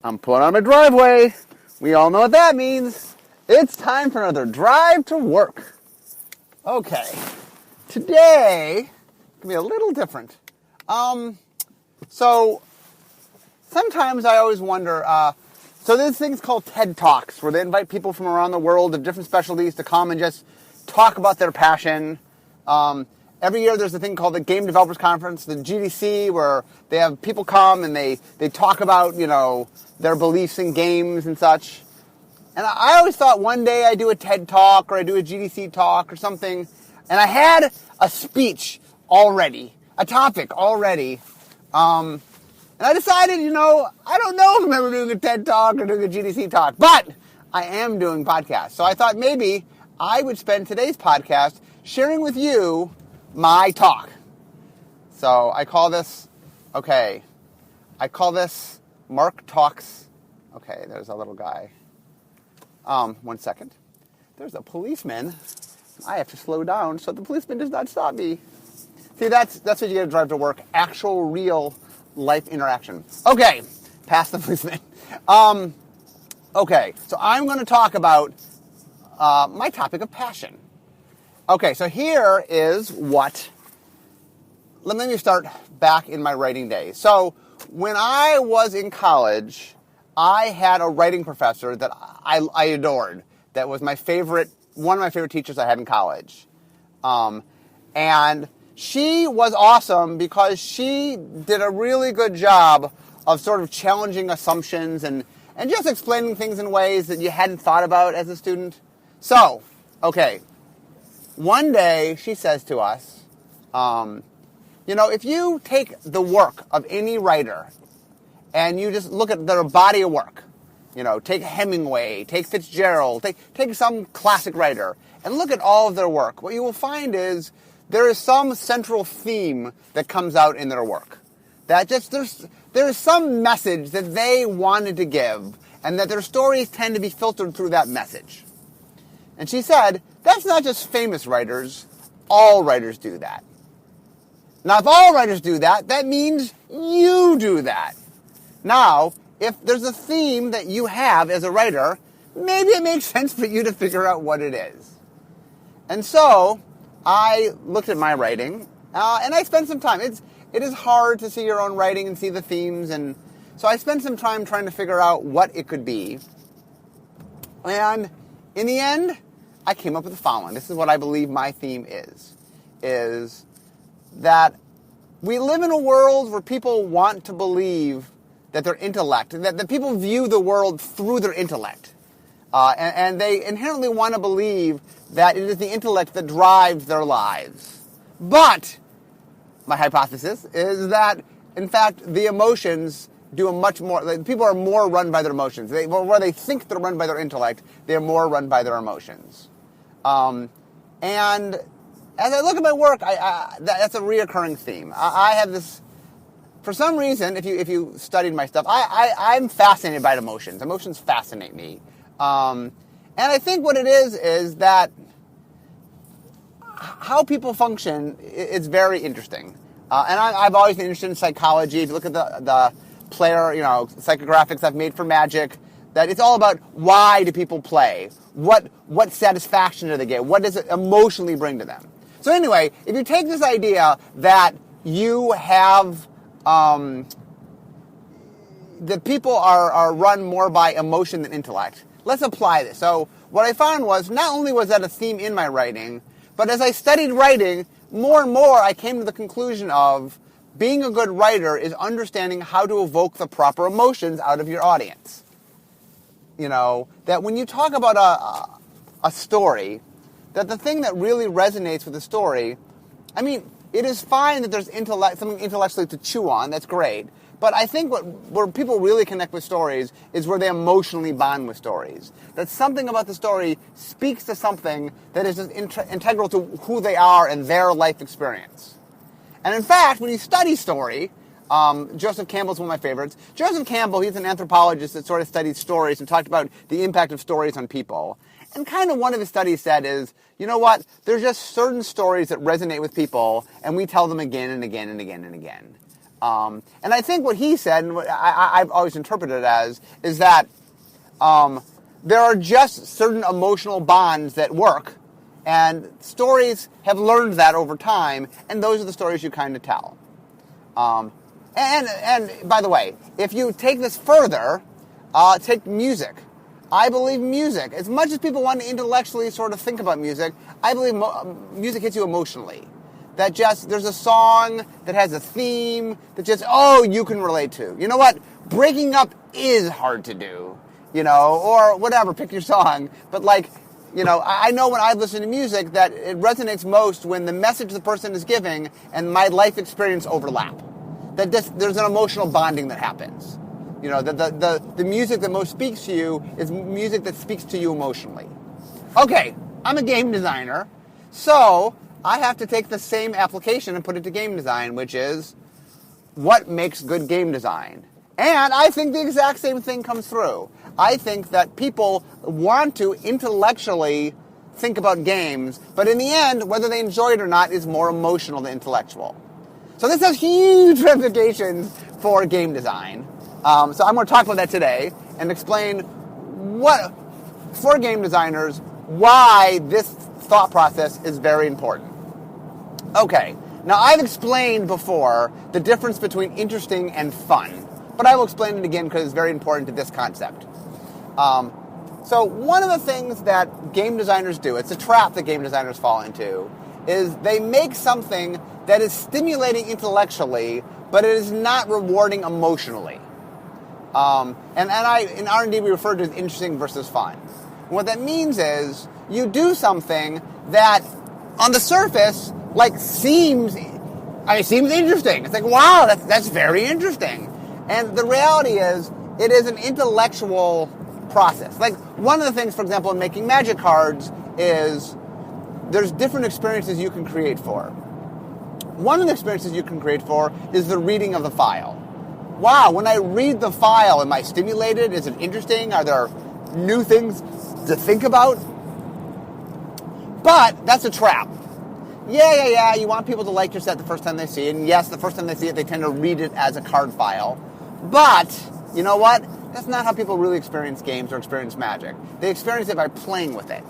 I'm pulling out of my driveway. We all know what that means. It's time for another drive to work. Okay, today can be a little different. So sometimes I always wonder. So there's things called TED Talks where they invite people from around the world of different specialties to come and just talk about their passion. Every year there's a thing called the Game Developers Conference, the GDC, where they have people come and they talk about, their beliefs in games and such. And I always thought one day I'd do a TED Talk or I'd do a GDC talk or something. And I had a speech already, a topic already. And I decided, I don't know if I'm ever doing a TED Talk or doing a GDC talk, but I am doing podcasts. So I thought maybe I would spend today's podcast sharing with you my talk. So I call this Mark Talks. Okay, there's a little guy. 1 second. There's a policeman. I have to slow down so the policeman does not stop me. See, that's what you get to drive to work. Actual, real life interaction. Okay, past the policeman. Okay, so I'm going to talk about my topic of passion. Okay, so here is what... Let me start back in my writing days. So when I was in college, I had a writing professor that I adored. That was one of my favorite teachers I had in college. And she was awesome because she did a really good job of sort of challenging assumptions and just explaining things in ways that you hadn't thought about as a student. So, okay, one day she says to us, if you take the work of any writer and you just look at their body of work, take Hemingway, take Fitzgerald, take some classic writer, and look at all of their work, what you will find is there is some central theme that comes out in their work. That just there is some message that they wanted to give, and that their stories tend to be filtered through that message. And she said, that's not just famous writers, all writers do that. Now, if all writers do that, that means you do that. Now, if there's a theme that you have as a writer, maybe it makes sense for you to figure out what it is. And so, I looked at my writing, and I spent some time. It is hard to see your own writing and see the themes, and so I spent some time trying to figure out what it could be. And in the end, I came up with the following. This is what I believe my theme is that we live in a world where people want to believe that their intellect, that people view the world through their intellect. And they inherently want to believe that it is the intellect that drives their lives. But my hypothesis is that, in fact, the emotions do a much more... People are more run by their emotions. Where they think they're run by their intellect, they're more run by their emotions. And as I look at my work, that's a reoccurring theme. I have this... For some reason, if you studied my stuff, I'm fascinated by emotions. Emotions fascinate me. And I think what it is that how people function is very interesting. And I've always been interested in psychology. If you look at the player, psychographics I've made for Magic, that it's all about why do people play? What satisfaction do they get? What does it emotionally bring to them? So anyway, if you take this idea that you have... that people are run more by emotion than intellect. Let's apply this. So what I found was not only was that a theme in my writing, but as I studied writing, more and more I came to the conclusion of being a good writer is understanding how to evoke the proper emotions out of your audience. That when you talk about a story, that the thing that really resonates with the story, it is fine that there's something intellectually to chew on, that's great. But I think where people really connect with stories is where they emotionally bond with stories. That something about the story speaks to something that is just integral to who they are and their life experience. And in fact, when you study story, Joseph Campbell's one of my favorites. Joseph Campbell, he's an anthropologist that sort of studied stories and talked about the impact of stories on people. And kind of one of his studies said is, you know what, there's just certain stories that resonate with people, and we tell them again and again and again and again. And I think what he said, and what I've always interpreted it as, is that there are just certain emotional bonds that work, and stories have learned that over time, and those are the stories you kind of tell. And by the way, if you take this further, take music. I believe music, as much as people want to intellectually sort of think about music, I believe music hits you emotionally. That just, there's a song that has a theme that just, you can relate to. You know what? Breaking up is hard to do, or whatever, pick your song. But I know when I listen to music that it resonates most when the message the person is giving and my life experience overlap. That there's an emotional bonding that happens. The music that most speaks to you is music that speaks to you emotionally. Okay, I'm a game designer, so I have to take the same application and put it to game design, which is what makes good game design. And I think the exact same thing comes through. I think that people want to intellectually think about games, but in the end, whether they enjoy it or not is more emotional than intellectual. So this has huge ramifications for game design. So I'm going to talk about that today and explain for game designers, why this thought process is very important. Okay, now I've explained before the difference between interesting and fun, but I will explain it again because it's very important to this concept. So one of the things that game designers do, it's a trap that game designers fall into, is they make something that is stimulating intellectually, but it is not rewarding emotionally. In R&D we refer to it as interesting versus fun. And what that means is you do something that on the surface seems interesting. It's like, wow, that's very interesting. And the reality is it is an intellectual process. Like one of the things, for example, in making Magic cards is there's different experiences you can create for. One of the experiences you can create for is the reading of the file. Wow, when I read the file, am I stimulated? Is it interesting? Are there new things to think about? But that's a trap. Yeah, you want people to like your set the first time they see it. And yes, the first time they see it, they tend to read it as a card file. But, you know what? That's not how people really experience games or experience Magic. They experience it by playing with it.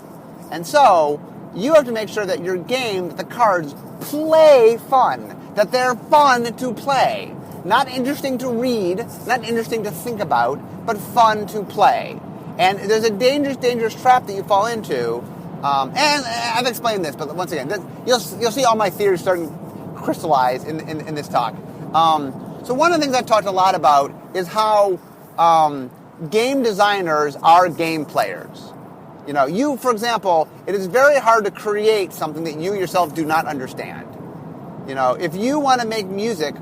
And so, you have to make sure that your game, that the cards play fun. That they're fun to play. Not interesting to read, not interesting to think about, but fun to play. And there's a dangerous trap that you fall into. And I've explained this, but once again, you'll see all my theories starting to crystallize in this talk. So one of the things I've talked a lot about is how game designers are game players. For example, it is very hard to create something that you yourself do not understand. If you want to make music,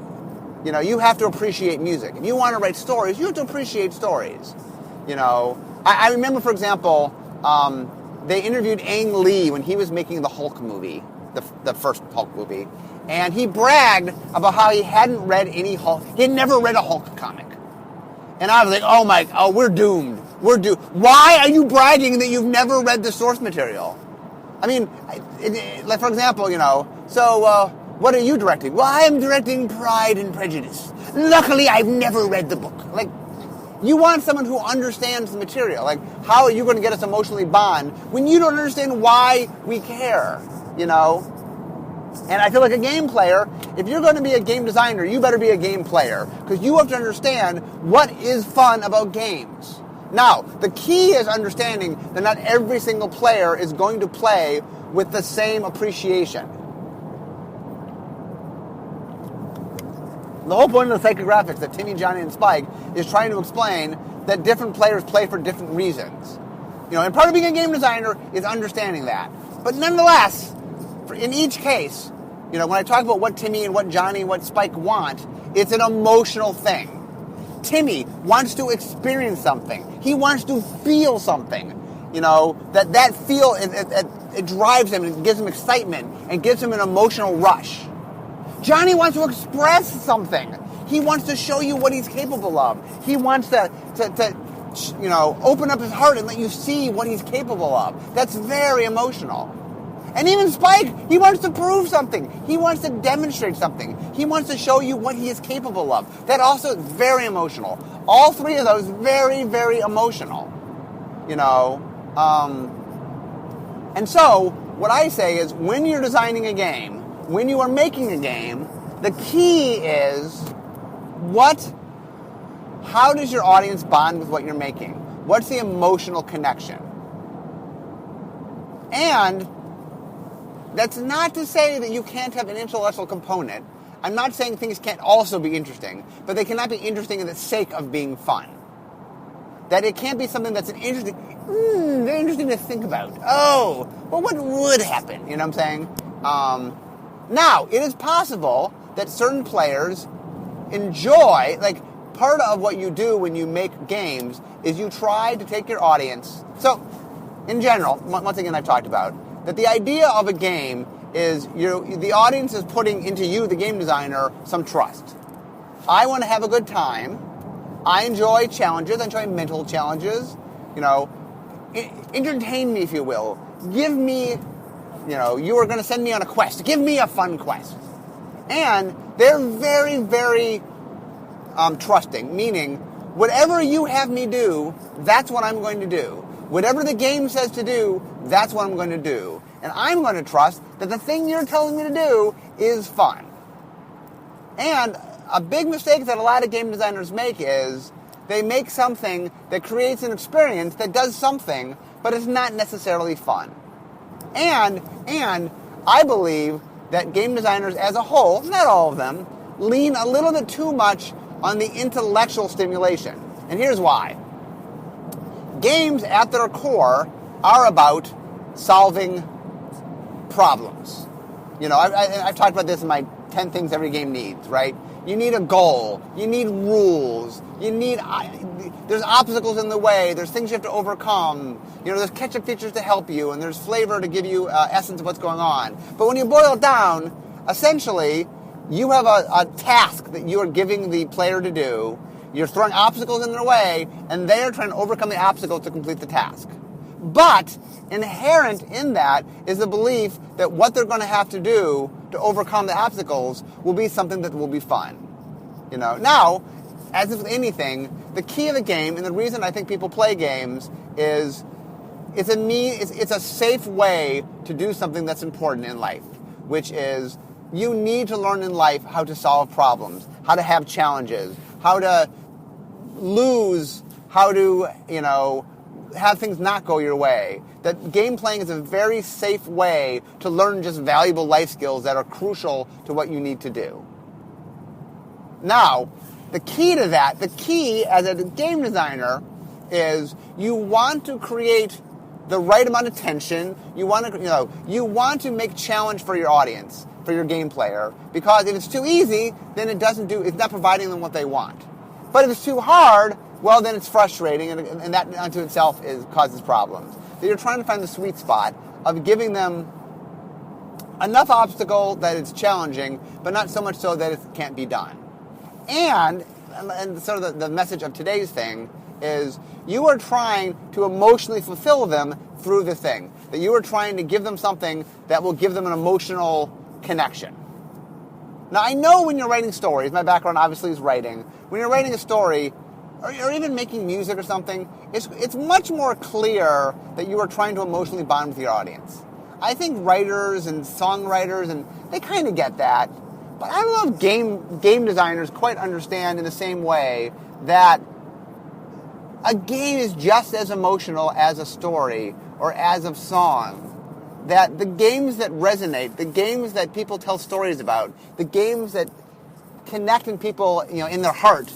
you have to appreciate music. If you want to write stories, you have to appreciate stories. I remember, for example, they interviewed Ang Lee when he was making the Hulk movie, the first Hulk movie, and he bragged about how he hadn't read any Hulk. He had never read a Hulk comic. And I was like, we're doomed. We're doomed. Why are you bragging that you've never read the source material? I mean, for example, what are you directing? Well, I am directing Pride and Prejudice. Luckily, I've never read the book. You want someone who understands the material. How are you going to get us emotionally bond when you don't understand why we care, And I feel like a game player, if you're going to be a game designer, you better be a game player. Because you have to understand what is fun about games. Now, the key is understanding that not every single player is going to play with the same appreciation. The whole point of the psychographics that Timmy, Johnny, and Spike is trying to explain that different players play for different reasons. And part of being a game designer is understanding that. But nonetheless, in each case, when I talk about what Timmy and what Johnny and what Spike want, it's an emotional thing. Timmy wants to experience something. He wants to feel something. That feel, it drives him, and it gives him excitement, and gives him an emotional rush. Johnny wants to express something. He wants to show you what he's capable of. He wants to open up his heart and let you see what he's capable of. That's very emotional. And even Spike, he wants to prove something. He wants to demonstrate something. He wants to show you what he is capable of. That also is very emotional. All three of those, very, very emotional. And so, what I say is, when you're designing a game, when you are making a game, the key is, how does your audience bond with what you're making? What's the emotional connection? And that's not to say that you can't have an intellectual component. I'm not saying things can't also be interesting, but they cannot be interesting in the sake of being fun. That it can't be something that's very interesting to think about. Oh, well, what would happen? You know what I'm saying? Now, it is possible that certain players enjoy, part of what you do when you make games is you try to take your audience. So, in general, once again I've talked about, that the idea of a game is the audience is putting into you, the game designer, some trust. I want to have a good time. I enjoy challenges. I enjoy mental challenges. Entertain me, if you will. Give me, you are going to send me on a quest. Give me a fun quest. And they're very, very trusting, meaning whatever you have me do, that's what I'm going to do. Whatever the game says to do, that's what I'm going to do. And I'm going to trust that the thing you're telling me to do is fun. And a big mistake that a lot of game designers make is they make something that creates an experience that does something, but it's not necessarily fun. And I believe that game designers as a whole, not all of them, lean a little bit too much on the intellectual stimulation. And here's why. Games at their core are about solving problems. I've talked about this in my 10 things every game needs, right? You need a goal. You need rules. There's obstacles in the way. There's things you have to overcome. There's catch-up features to help you, and there's flavor to give you essence of what's going on. But when you boil it down, essentially, you have a task that you are giving the player to do. You're throwing obstacles in their way, and they are trying to overcome the obstacles to complete the task. But inherent in that is the belief that what they're going to have to do to overcome the obstacles will be something that will be fun. Now, as with anything, the key of the game, and the reason I think people play games, is it's a safe way to do something that's important in life, which is you need to learn in life how to solve problems, how to have challenges, how to lose, how to, have things not go your way. That game playing is a very safe way to learn just valuable life skills that are crucial to what you need to do. Now, the key to that, as a game designer, is you want to create the right amount of tension. You want to make challenge for your audience, for your game player, because if it's too easy, then it's not providing them what they want. But if it's too hard, well, then it's frustrating, and that unto itself causes problems. So you're trying to find the sweet spot of giving them enough obstacle that it's challenging, but not so much so that it can't be done. And sort of the message of today's thing is you are trying to emotionally fulfill them through the thing. That you are trying to give them something that will give them an emotional connection. Now, I know when you're writing stories, my background obviously is writing, when you're writing a story, or even making music or something, it's much more clear that you are trying to emotionally bond with your audience. I think writers and songwriters, and they kind of get that, but I don't know if game designers quite understand in the same way that a game is just as emotional as a story or as a song. That the games that resonate, the games that people tell stories about, the games that connect in people, in their heart,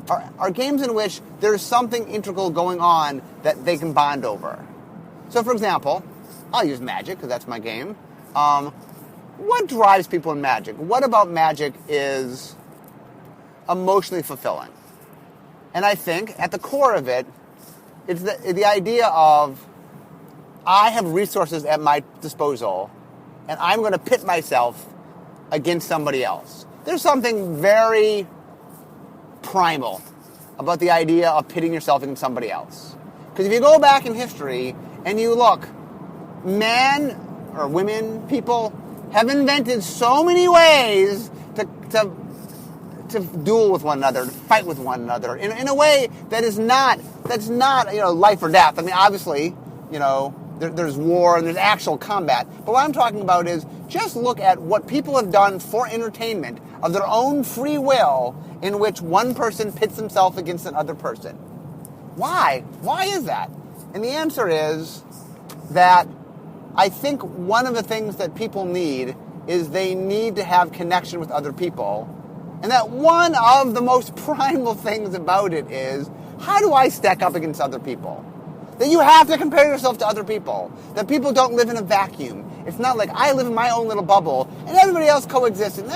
are games in which there's something integral going on that they can bond over. So, for example, I'll use Magic, because that's my game. What drives people in Magic? What about Magic is emotionally fulfilling? And I think, at the core of it, it's the idea of, I have resources at my disposal, and I'm going to pit myself against somebody else. There's something very primal about the idea of pitting yourself against somebody else. Because if you go back in history and you look, man or women, people, have invented so many ways to duel with one another, to fight with one another, in a way that's not life or death. I mean, obviously, there's war and there's actual combat. But what I'm talking about is just look at what people have done for entertainment of their own free will, in which one person pits himself against another person. Why? Why is that? And the answer is that I think one of the things that people need is they need to have connection with other people. And that one of the most primal things about it is, how do I stack up against other people? That you have to compare yourself to other people. That people don't live in a vacuum. It's not like I live in my own little bubble and everybody else coexists. And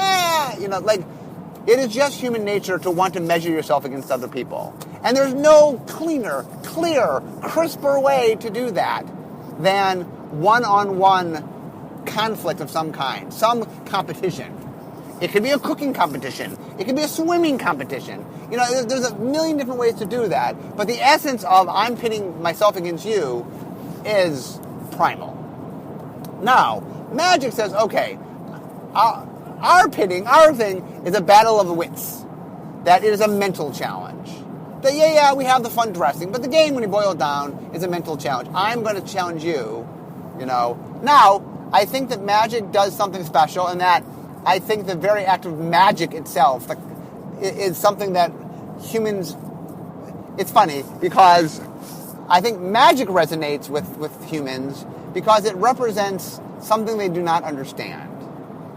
it is just human nature to want to measure yourself against other people. And there's no cleaner, clearer, crisper way to do that than one-on-one conflict of some kind, some competition. It could be a cooking competition. It could be a swimming competition. There's a million different ways to do that. But the essence of I'm pitting myself against you is primal. Now, Magic says, okay, our thing is a battle of the wits. That it is a mental challenge. That, we have the fun dressing, but the game, when you boil it down, is a mental challenge. I'm going to challenge you, Now, I think that Magic does something special, and that I think the very act of magic itself is something that humans... It's funny, because I think magic resonates with humans because it represents something they do not understand.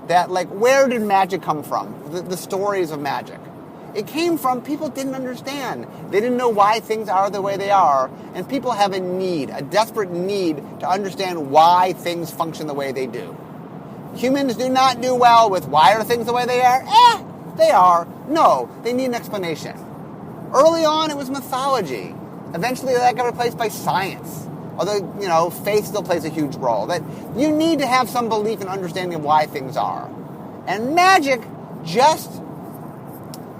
That, where did magic come from? The stories of magic. It came from people didn't understand. They didn't know why things are the way they are, and people have a desperate need to understand why things function the way they do. Humans do not do well with why are things the way they are? They are. No, they need an explanation. Early on, it was mythology. Eventually, that got replaced by science. Although, faith still plays a huge role. That you need to have some belief and understanding of why things are. And magic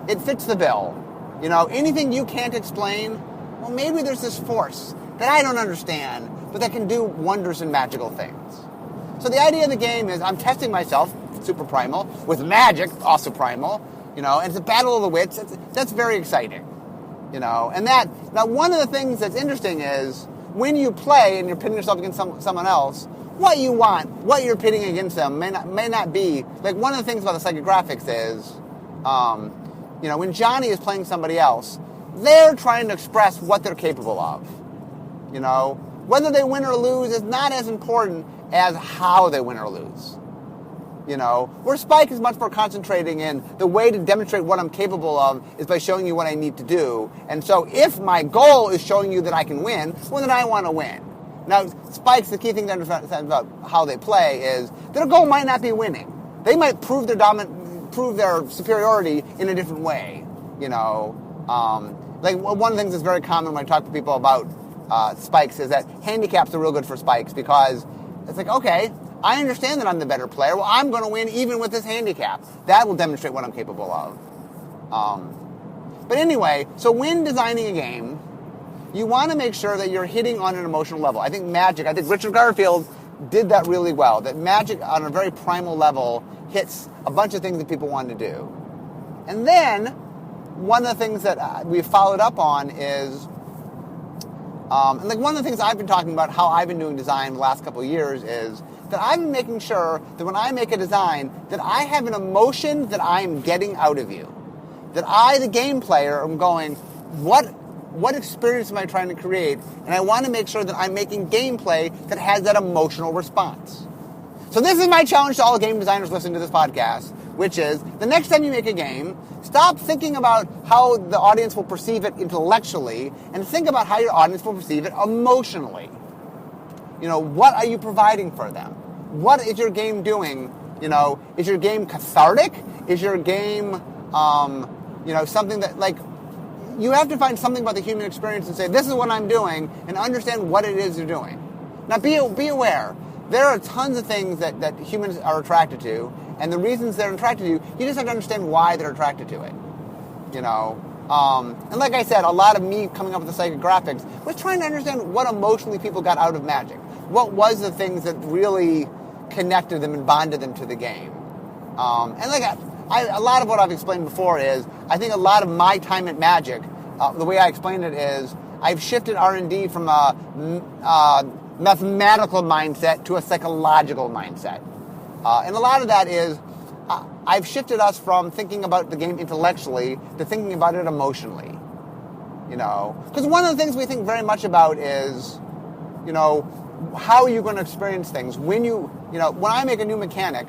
it fits the bill. Anything you can't explain, well, maybe there's this force that I don't understand, but that can do wonders and magical things. So the idea of the game is I'm testing myself, super primal, with magic, also primal, and it's a battle of the wits. That's very exciting, And now one of the things that's interesting is when you play and you're pitting yourself against someone else, what you want, what you're pitting against them may not be, one of the things about the psychographics is, when Johnny is playing somebody else, they're trying to express what they're capable of. Whether they win or lose is not as important as how they win or lose. Where Spike is much more concentrating in the way to demonstrate what I'm capable of is by showing you what I need to do. And so if my goal is showing you that I can win, well, then I want to win. Now, Spike's, the key thing to understand about how they play is their goal might not be winning. They might prove their superiority in a different way. One of the things that's very common when I talk to people about spikes is that handicaps are real good for spikes because it's okay, I understand that I'm the better player. Well, I'm going to win even with this handicap. That will demonstrate what I'm capable of. But anyway, so when designing a game, you want to make sure that you're hitting on an emotional level. I think Richard Garfield did that really well. That Magic on a very primal level hits a bunch of things that people want to do. And then, one of the things that we've followed up on is, one of the things I've been talking about, how I've been doing design the last couple of years is that I've been making sure that when I make a design, that I have an emotion that I'm getting out of you. That I, the game player, am going, what experience am I trying to create? And I want to make sure that I'm making gameplay that has that emotional response. So this is my challenge to all game designers listening to this podcast, which is the next time you make a game, stop thinking about how the audience will perceive it intellectually and think about how your audience will perceive it emotionally. What are you providing for them? What is your game doing? Is your game cathartic? Is your game, something that, you have to find something about the human experience and say, this is what I'm doing, and understand what it is you're doing. Now, be aware. There are tons of things that humans are attracted to, and the reasons they're attracted to you just have to understand why they're attracted to it. And like I said, a lot of me coming up with the psychographics was trying to understand what emotionally people got out of Magic. What was the things that really connected them and bonded them to the game. And like a lot of what I've explained before is, I think a lot of my time at Magic, the way I explained it is, I've shifted R&D from a mathematical mindset to a psychological mindset. And a lot of that is, I've shifted us from thinking about the game intellectually to thinking about it emotionally. Because one of the things we think very much about is, how are you going to experience things? When I make a new mechanic,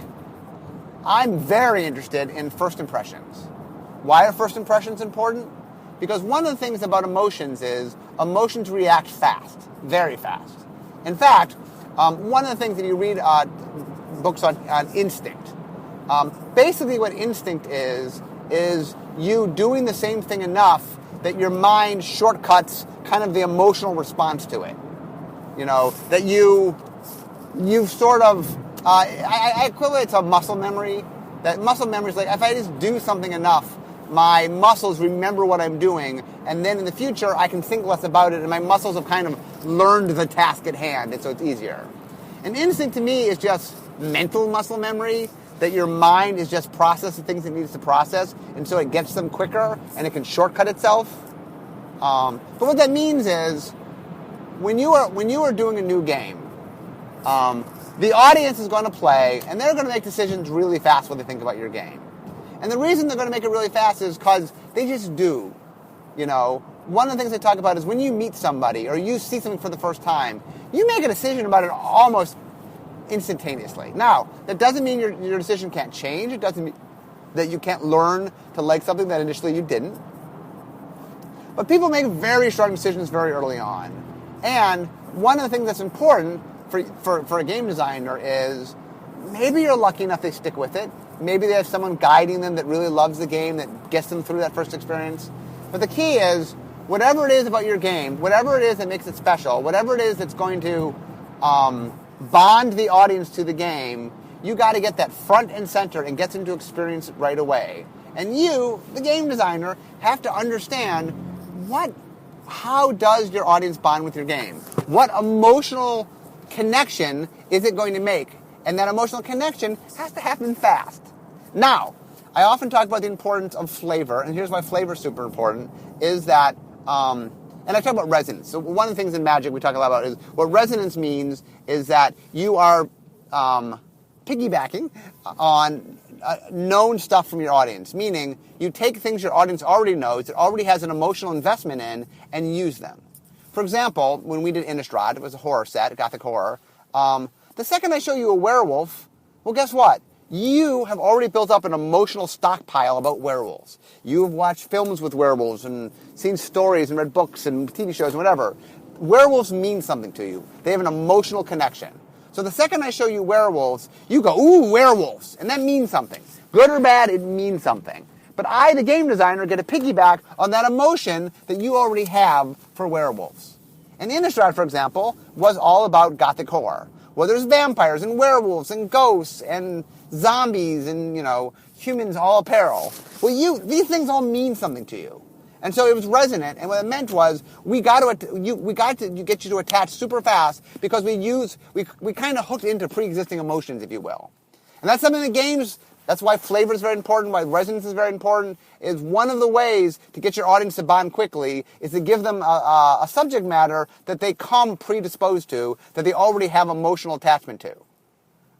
I'm very interested in first impressions. Why are first impressions important? Because one of the things about emotions is emotions react fast, very fast. In fact, one of the things that you read books on instinct. Basically what instinct is you doing the same thing enough that your mind shortcuts kind of the emotional response to it. That you've sort of, I equivalent it to muscle memory. That muscle memory is like, if I just do something enough, my muscles remember what I'm doing, and then in the future I can think less about it, and my muscles have kind of learned the task at hand, and so it's easier. And instinct to me is just mental muscle memory, that your mind is just processing things it needs to process, and so it gets them quicker, and it can shortcut itself. But what that means is, when you are doing a new game, the audience is going to play, and they're going to make decisions really fast when they think about your game. And the reason they're going to make it really fast is because they just do. One of the things they talk about is when you meet somebody or you see something for the first time, you make a decision about it almost instantaneously. Now, that doesn't mean your decision can't change. It doesn't mean that you can't learn to like something that initially you didn't. But people make very strong decisions very early on. And one of the things that's important for a game designer is maybe you're lucky enough they stick with it. Maybe they have someone guiding them that really loves the game, that gets them through that first experience. But the key is, whatever it is about your game, whatever it is that makes it special, whatever it is that's going to bond the audience to the game, you got to get that front and center and get them to experience it right away. And you, the game designer, have to understand how does your audience bond with your game? What emotional connection is it going to make? And that emotional connection has to happen fast. Now, I often talk about the importance of flavor, and here's why flavor is super important, is that, and I talk about resonance. So one of the things in Magic we talk a lot about is, what resonance means is that you are piggybacking on known stuff from your audience, meaning you take things your audience already knows, that already has an emotional investment in, and use them. For example, when we did Innistrad, it was a horror set, gothic horror, the second I show you a werewolf, well, guess what? You have already built up an emotional stockpile about werewolves. You have watched films with werewolves and seen stories and read books and TV shows and whatever. Werewolves mean something to you. They have an emotional connection. So the second I show you werewolves, you go, ooh, werewolves. And that means something. Good or bad, it means something. But I, the game designer, get a piggyback on that emotion that you already have for werewolves. And Innistrad, for example, was all about gothic horror. Well, there's vampires and werewolves and ghosts and zombies and, humans all apparel. Well, these things all mean something to you. And so it was resonant, and what it meant was we got to get you to attach super fast because we kind of hooked into pre-existing emotions, if you will. And that's something that games, that's why flavor is very important, why resonance is very important, is one of the ways to get your audience to bond quickly is to give them a subject matter that they come predisposed to, that they already have emotional attachment to.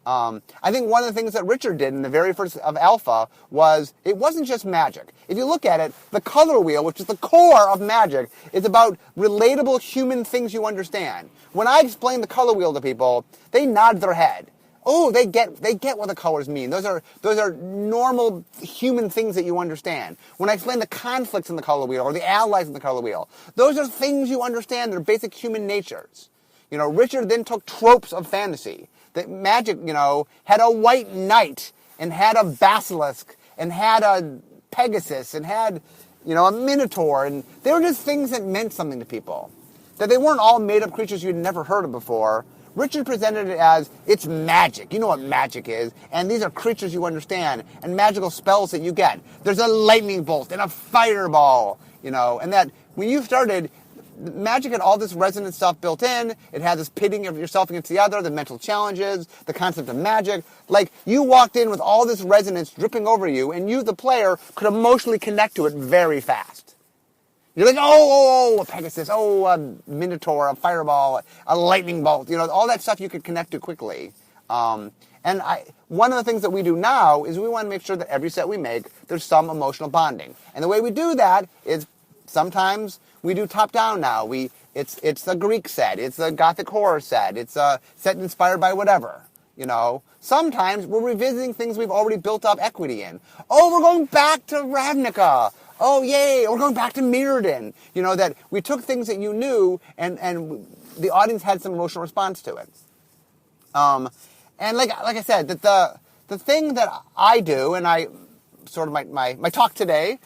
I think one of the things that Richard did in the very first of Alpha was, it wasn't just Magic. If you look at it, the color wheel, which is the core of Magic, is about relatable human things you understand. When I explain the color wheel to people, they nod their head. Oh, they get what the colors mean. Those are normal human things that you understand. When I explain the conflicts in the color wheel or the allies in the color wheel, those are things you understand. They're basic human natures. Richard then took tropes of fantasy. That Magic, had a white knight and had a basilisk and had a Pegasus and had, a minotaur, and they were just things that meant something to people. That they weren't all made-up creatures you'd never heard of before. Richard presented it as, it's magic. You know what magic is. And these are creatures you understand and magical spells that you get. There's a lightning bolt and a fireball, and that when you started, Magic had all this resonant stuff built in. It had this pitting of yourself against the other, the mental challenges, the concept of magic. Like, you walked in with all this resonance dripping over you, and you, the player, could emotionally connect to it very fast. You're like, a Pegasus, a Minotaur, a Fireball, a Lightning Bolt. All that stuff you could connect to quickly. One of the things that we do now is we want to make sure that every set we make, there's some emotional bonding. And the way we do that is sometimes we do top-down now. It's the Greek set. It's the Gothic horror set. It's a set inspired by whatever, Sometimes we're revisiting things we've already built up equity in. Oh, we're going back to Ravnica. Oh, yay. We're going back to Mirrodin. That we took things that you knew and the audience had some emotional response to it. And like I said, that the thing that I do, and I sort of my talk today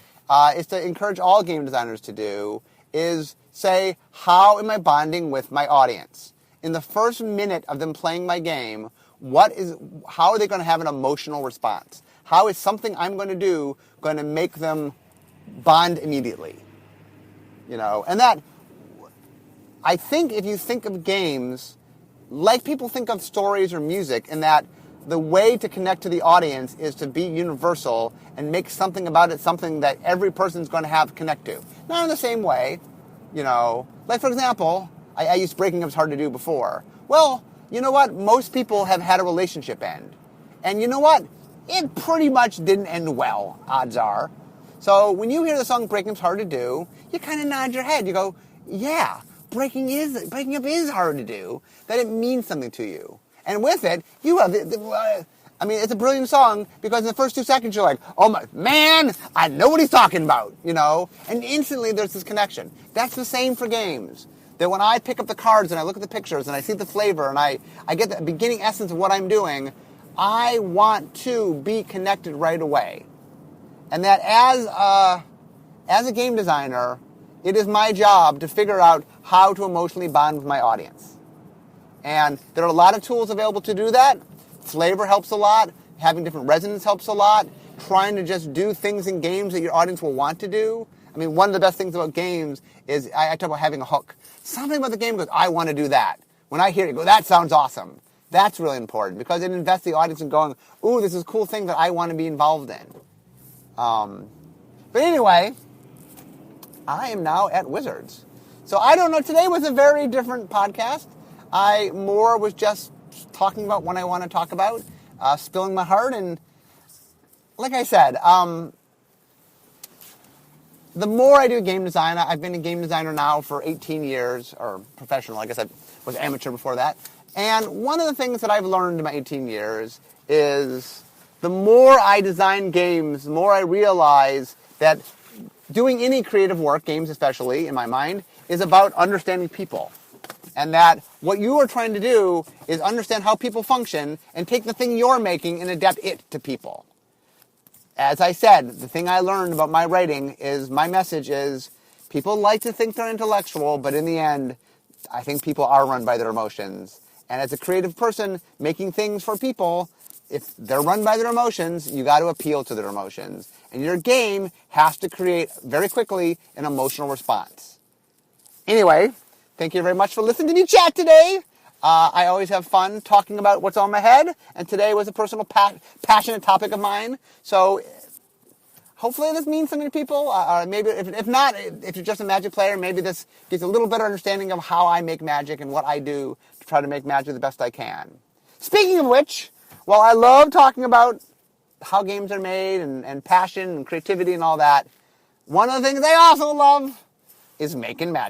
is to encourage all game designers to do, is say, how am I bonding with my audience? In the first minute of them playing my game, how are they going to have an emotional response? How is something I'm going to do going to make them bond immediately? And that, I think if you think of games like people think of stories or music, in that the way to connect to the audience is to be universal and make something about it something that every person's going to have to connect to. Not in the same way, Like, for example, I used breaking up is hard to do before. Well, you know what? Most people have had a relationship end. And you know what? It pretty much didn't end well, odds are. So when you hear the song Breaking Up's Hard to Do, you kind of nod your head. You go, yeah. Breaking up is hard to do, that it means something to you. And with it, you have it's a brilliant song because in the first 2 seconds you're like, oh my, man, I know what he's talking about, and instantly there's this connection. That's the same for games. That when I pick up the cards and I look at the pictures and I see the flavor and I get the beginning essence of what I'm doing, I want to be connected right away. And that as a game designer, it is my job to figure out how to emotionally bond with my audience. And there are a lot of tools available to do that. Flavor helps a lot. Having different resonance helps a lot. Trying to just do things in games that your audience will want to do. One of the best things about games is I talk about having a hook. Something about the game goes, I want to do that. When I hear it, go, that sounds awesome. That's really important because it invests the audience in going, ooh, this is a cool thing that I want to be involved in. But anyway, I am now at Wizards. So I don't know, today was a very different podcast. I more was just talking about what I want to talk about, spilling my heart, and like I said, the more I do game design, I've been a game designer now for 18 years, or professional, I guess I was amateur before that, and one of the things that I've learned in my 18 years is the more I design games, the more I realize that doing any creative work, games especially, in my mind, is about understanding people. And that what you are trying to do is understand how people function and take the thing you're making and adapt it to people. As I said, the thing I learned about my writing is, my message is, people like to think they're intellectual, but in the end, I think people are run by their emotions. And as a creative person making things for people, if they're run by their emotions, you got to appeal to their emotions. And your game has to create, very quickly, an emotional response. Anyway, thank you very much for listening to me chat today. I always have fun talking about what's on my head, and today was a personal, passionate topic of mine. So hopefully this means something to people. Maybe if not, if you're just a Magic player, maybe this gives a little better understanding of how I make Magic and what I do to try to make Magic the best I can. Speaking of which, while I love talking about how games are made and passion and creativity and all that, one of the things I also love is making Magic.